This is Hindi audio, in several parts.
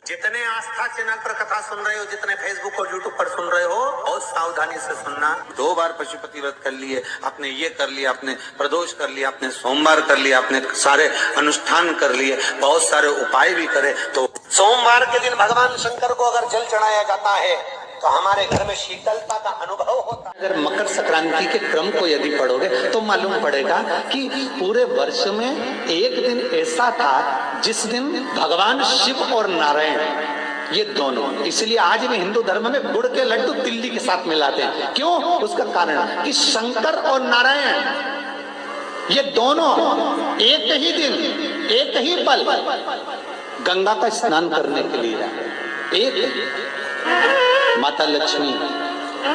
जितने आस्था चैनल पर कथा सुन रहे हो, जितने फेसबुक और यूट्यूब पर सुन रहे हो, बहुत सावधानी से सुनना। 2 बार पशुपति व्रत कर लिए, आपने ये कर लिया, आपने प्रदोष कर लिया, आपने सोमवार कर लिया, आपने सारे अनुष्ठान कर लिए, बहुत सारे उपाय भी करे, तो सोमवार के दिन भगवान शंकर को अगर जल चढ़ाया जाता है तो हमारे घर में शीतलता का अनुभव होता है। अगर मकर संक्रांति के क्रम को यदि पढ़ोगे तो मालूम पड़ेगा कि पूरे वर्ष में एक दिन ऐसा था जिस दिन भगवान शिव और नारायण, ये दोनों, इसलिए आज भी हिंदू धर्म में गुड़ के लड्डू तिल्ली के साथ मिलाते हैं। क्यों? उसका कारण कि शंकर और नारायण ये दोनों एक ही दिन, एक ही पल गंगा का स्नान करने के लिए एक माता लक्ष्मी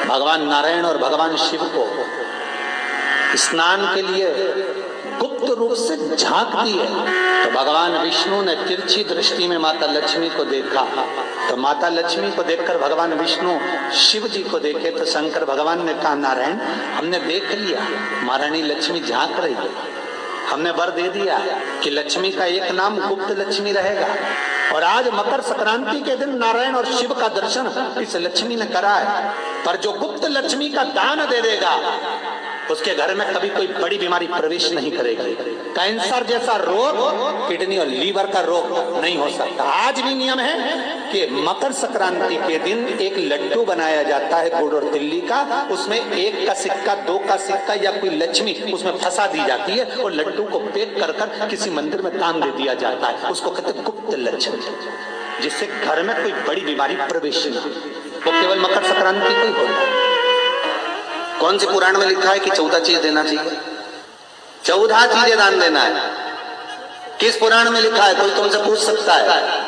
भगवान नारायण और भगवान शिव को स्नान के लिए गुप्त रूप से झांकती है। तो भगवान विष्णु ने तिरछी दृष्टि में माता लक्ष्मी को देखा, तो माता लक्ष्मी को देखकर भगवान विष्णु शिव जी को देखे तो शंकर भगवान ने कहा, नारायण हमने देख लिया, महारानी लक्ष्मी झांक रही है, हमने वर दे दिया कि लक्ष्मी का एक नाम गुप्त लक्ष्मी रहेगा। और आज मकर संक्रांति के दिन नारायण और शिव का दर्शन इस लक्ष्मी ने करा है। पर जो गुप्त लक्ष्मी का दान दे देगा उसके घर में कभी कोई बड़ी बीमारी प्रवेश नहीं करेगी। कैंसर जैसा रोग, किडनी और लीवर का रोग नहीं हो सकता। आज भी नियम है कि मकर संक्रांति के दिन एक लड्डू बनाया जाता है गुड़ और तिल्ली का, उसमें 1 का सिक्का, 2 का सिक्का या कोई लक्ष्मी उसमें फंसा दी जाती है और लड्डू को पैक कर कर किसी मंदिर में दान दे दिया जाता है। उसको कहते हैं गुप्त लक्ष्मी, जिससे घर में कोई बड़ी बीमारी प्रवेश नहीं, वो केवल मकर संक्रांति को ही होता है। कौन से पुराण में लिखा है कि 14 चीज देना चाहिए? 14 चीजें दान देना है। किस पुराण में लिखा है? कोई तुमसे पूछ सकता है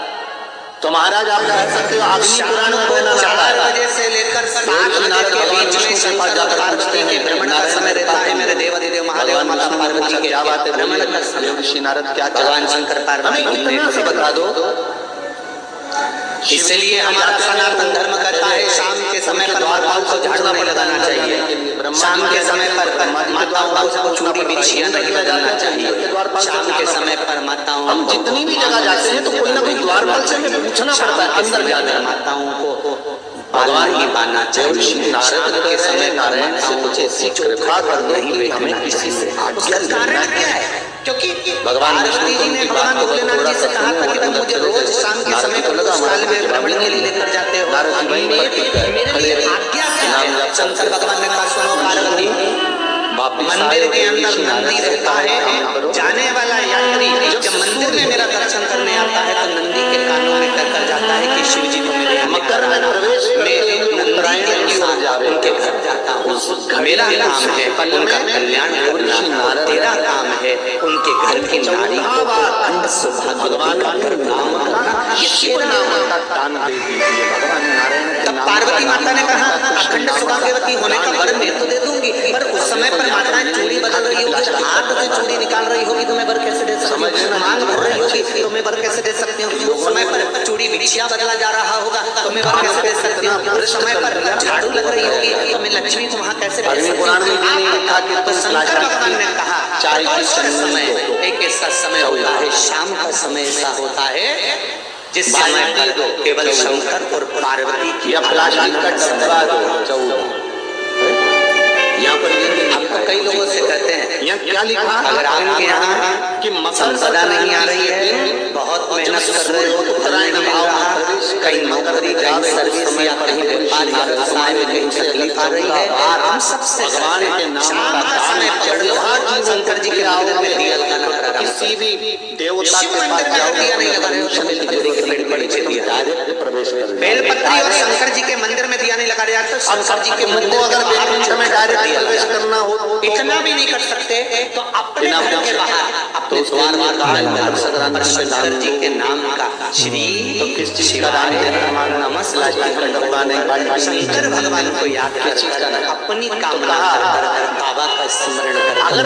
तो महाराज आप कह सकते हो अग्नि पुराण में देना। 4 बजे से लेकर 7 बजे के बीच में शंकर पार्वती के भ्रमण का समय रहता है। मेरे देवादिदेव महादेव माता पार्वती के क्या बात है, भ्रमण का ऋषि नारद क्या भगवान शंकर पार्वती को बता दो। इसलिए हमारा सनातन धर्म कहता है शाम के समय पर द्वारपाल को झाड़ू नहीं लगाना चाहिए, शाम के समय पर माताओं को चूड़ी बिछिया नहीं लगाना चाहिए, शाम के समय पर माताओं, हम जितनी भी जगह जाते हैं तो कोई ना कोई द्वारपाल से हमें पूछना पड़ता है अंदर जाने, माताओं को भगवान ही पाना चाहिए। नारद के समय नारायण से कुछ ऐसी कृपा कर दो कि हमें किसी से आज्ञा लेना है, क्योंकि भगवान पार्वती जी ने भगवान भोलेनाथ जी से कहा था कि तुम मुझे रोज शाम के समय पर काल में भ्रमण के लिए लेकर जाते हो, मेरे लिए आज्ञा क्या है? शंकर भगवान ने कहा, सुनो पार्वती, मंदिर के अंदर नंदी रहता है, जाने वाला यात्री जब मंदिर में मेरा दर्शन करने आता है तो नंदी के कानों में कहकर जाता है कि शिव जी को मेरे मकर में प्रवेश उनके घर जाता हूँ, मेरा काम है उनका कल्याण करना, तेरा काम है उनके घर की नारी को अखंड सौभाग्यवती कर नाम करना, ये नाम का दान दे दीजिए। भगवान नारायण, तब पार्वती माता ने कहा अखंड सौभाग्यवती होने का वर मैं तो दे दूंगी, पर उस समय पर माताएं चूड़ी बदल रही होगी, हाथ से चूड़ी निकाल रही होगी तो मैं वर कैसे दे सकती हूँ, मांग भर रही होगी तो मैं वर कैसे दे सकती हूँ, उस समय पर चूड़ी बिछिया बदला जा रहा होगा तो मैं वर कैसे दे सकती हूँ, उस समय पर झाड़ू लग रही होगी तो मैं लक्ष्मी को वहाँ कैसे दे सकती हूँ। तो शंकर भगवान ने कहा समय एक ऐसा समय होता है, शाम का समय ऐसा होता है जिस समय पर केवल शंकर और पार्वती की यहाँ पर हम तो कई लोगों से कहते हैं यहाँ क्या लिखा, अगर आपके यहाँ कि संपदा नहीं आ रही है, बहुत मेहनत कर रहे हो, उत्तरायण मिल रहा, कहीं नौकरी, कहीं सर्विस या कहीं व्यापार या व्यवसाय में कहीं तकलीफ आ रही है, हम सबसे भगवान के नाम का समय पढ़ लो, शंकर जी के मंदिर में दिया लगाना, किसी भी देवता के पास जाओ दिया नहीं लगा रहे हो, शंकर के पेड़ पर नीचे दिया प्रवेश कर, बेलपत्री और शंकर जी के मंदिर में दिया नहीं लगा रहे तो शंकर जी के मंदिर को अगर बेलपत्री में डायरेक्ट प्रवेश करना हो तो इतना भी नहीं कर सकते तो अपने घर के बाहर अपने द्वार पर शंकर जी के नाम का श्री तो किस चीज का दान देना, नमस्कार शंकर भगवान को याद कर अपनी कामना बाबा का स्मरण कर, अगर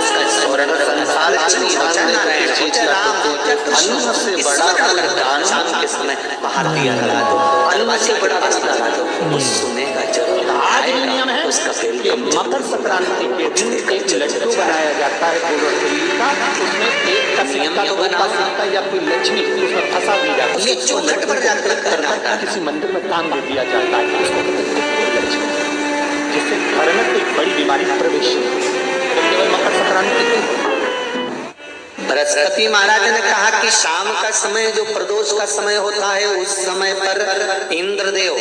उसका स्मरण संसार से बड़ा दान शाम के समय बाहर दिया लगा दो, अन्न से बड़ा लगा दो, सुनेगा जरूर। आज भी नियम है उसका बेल मकर संक्रांति के दिन एक लड्डू बनाया जाता है गोवर्धन का, उसमें एक का सिक्का, दो का सिक्का या कोई लक्ष्मी उसमें फंसा दी जाती है, चौखट पर जाकर किसी मंदिर में टांग दे दिया जाता है, उसको कहते हैं लक्ष्मी, जिससे घर में कोई बड़ी बीमारी प्रवेश तो केवल मकर संक्रांति के। बृहस्पति महाराज ने कहा कि शाम का समय जो प्रदोष का समय होता है उस समय पर इंद्रदेव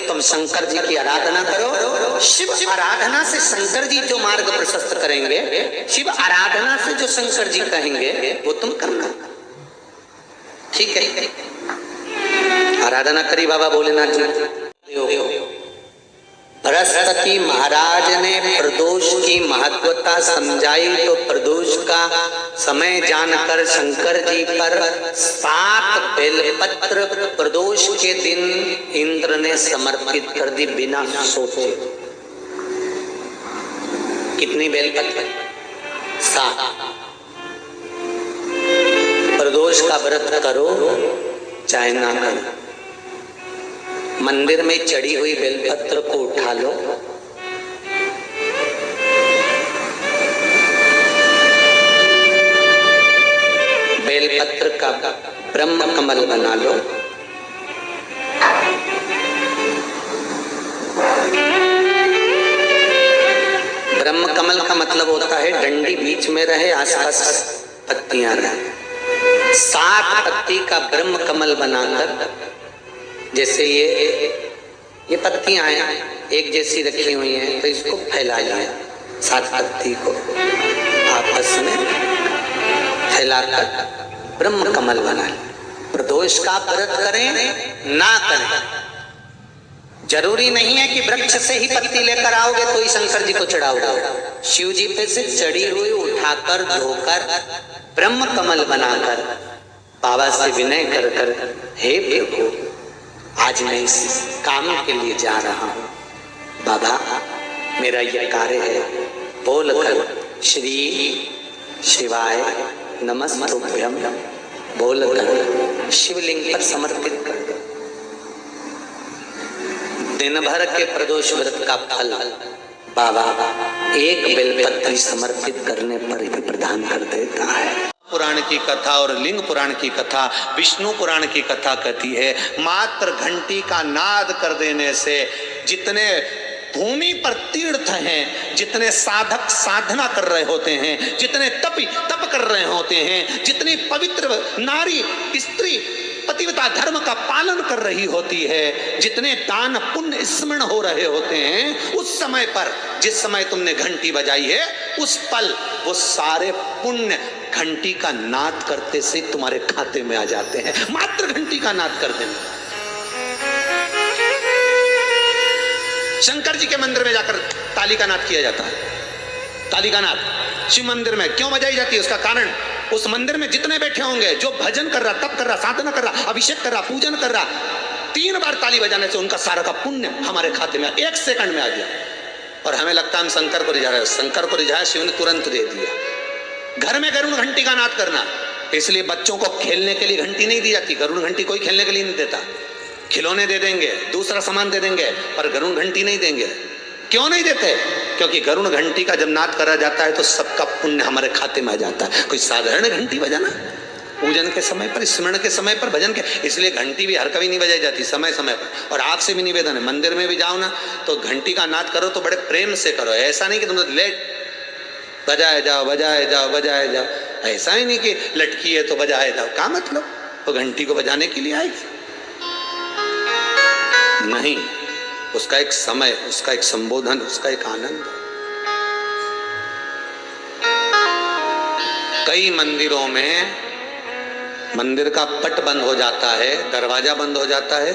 तुम शंकर जी की आराधना करो। शिव आराधना से शंकर जी जो मार्ग प्रशस्त करेंगे, शिव आराधना से जो शंकर जी कहेंगे वो तुम करना। ठीक है, आराधना करी बाबा भोलेनाथ जी। बृहस्पति महाराज ने प्रदोष की महत्वता समझाई तो प्रदोष का समय जानकर शंकर जी पर 7 बेलपत्र प्रदोष के दिन इंद्र ने समर्पित कर दी बिना सोचे। कितनी बेलपत्र? 7। प्रदोष का व्रत करो चाहे ना करो, मंदिर में चढ़ी हुई बेलपत्र को उठा लो, बेलपत्र का ब्रह्म कमल बना लो, ब्रह्म कमल का मतलब होता है डंडी बीच में रहे, आसपास पत्तियां रहे। 7 पत्ती का ब्रह्म कमल बनाकर, जैसे ये पत्तियां हैं एक जैसी रखी हुई हैं, तो इसको फैला जाए, 7 पत्ती को आपस में फैलाकर ब्रह्म कमल बनाए। प्रदोष का व्रत करें ना करें, जरूरी नहीं है कि वृक्ष से ही पत्ती लेकर आओगे तो ही शंकर जी को चढ़ाओगे। शिव जी पे से चढ़ी हुई उठाकर धोकर ब्रह्म कमल बनाकर बाबा से विनय कर कर, हे प्रभु आज मैं इस काम के लिए जा रहा हूँ, बाबा मेरा ये कार्य है, बोल कर श्री शिवाय नमस्तुभ्यम बोल कर शिवलिंग पर समर्पित कर दो। दिन भर के प्रदोष व्रत का फल बाबा एक बेलपत्री समर्पित करने पर ही प्रदान कर देता है। पुराण की कथा और लिंग पुराण की कथा, विष्णु पुराण की कथा कहती है मात्र घंटी का नाद कर देने से जितने भूमि पर तीर्थ हैं, जितने साधक साधना कर रहे होते हैं, जितने तप कर रहे होते हैं, जितनी पवित्र नारी स्त्री पतिव्रता धर्म का पालन कर रही होती है, जितने दान पुण्य स्मरण हो रहे होते हैं, उस समय पर जिस समय तुमने घंटी बजाई है उस पल वो सारे पुण्य घंटी का नाद करते से तुम्हारे खाते में आ जाते हैं। मात्र घंटी का नाद कर देना। शंकर जी के मंदिर में जाकर ताली का नाद किया जाता है। ताली का नाद शिव मंदिर में क्यों बजाई जाती है? उसका कारण उस मंदिर में जितने बैठे होंगे, जो भजन कर रहा, तप कर रहा, साधना कर रहा, अभिषेक कर रहा, पूजन कर रहा, 3 बार ताली बजाने से उनका सारा का पुण्य हमारे खाते में 1 सेकंड में आ गया। और हमें लगता है हम शंकर को रिझा रहे हैं। शंकर को रिझाया, शिव ने तुरंत दे दिया। घर में गरुड़ घंटी का नाद करना, इसलिए बच्चों को खेलने के लिए घंटी नहीं दी जाती। गरुड़ घंटी कोई खेलने के लिए नहीं देता। खिलौने दे देंगे, दूसरा सामान दे देंगे, पर गरुड़ घंटी नहीं देंगे। क्यों नहीं देते? क्योंकि गरुड़ घंटी का जब नाद करा जाता है तो सबका पुण्य हमारे खाते में आ जाता है। कोई साधारण घंटी बजाना पूजन के समय पर, स्मरण के समय पर, भजन के, इसलिए घंटी भी हर कभी नहीं बजाई जाती, समय समय पर। और आपसे भी निवेदन है, मंदिर में भी जाओ ना तो घंटी का नाद करो तो बड़े प्रेम से करो। ऐसा नहीं कि तुम लेट बजाए जाओ बजाए जाओ बजाए जाओ, ऐसा ही नहीं कि लटकी है तो बजाए जाओ। क्या मतलब? तो घंटी को बजाने के लिए आएगी नहीं, उसका एक समय, उसका एक संबोधन, उसका एक आनंद। कई मंदिरों में मंदिर का पट बंद हो जाता है, दरवाजा बंद हो जाता है,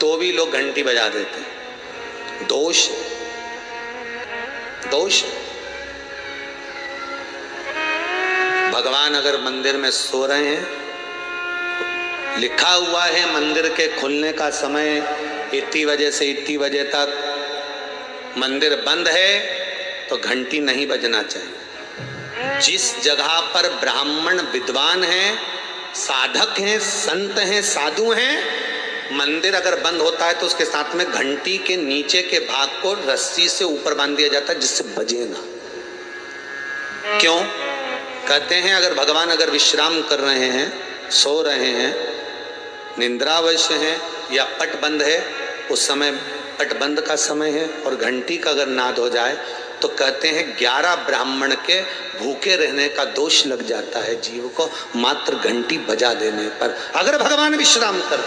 तो भी लोग घंटी बजा देते हैं। दोष दोष भगवान अगर मंदिर में सो रहे हैं, लिखा हुआ है मंदिर के खुलने का समय इतनी बजे से इतनी बजे तक, मंदिर बंद है तो घंटी नहीं बजना चाहिए। जिस जगह पर ब्राह्मण विद्वान हैं, साधक हैं, संत हैं, साधु हैं, मंदिर अगर बंद होता है तो उसके साथ में घंटी के नीचे के भाग को रस्सी से ऊपर बांध दिया जाता है जिससे बजे ना। क्यों? कहते हैं अगर भगवान अगर विश्राम कर रहे हैं, सो रहे हैं, निंद्रावश है या पट बंद है, उस समय पट बंद का समय है और घंटी का अगर नाद हो जाए तो कहते हैं 11 ब्राह्मण के भूखे रहने का दोष लग जाता है जीव को, मात्र घंटी बजा देने पर, अगर भगवान विश्राम कर।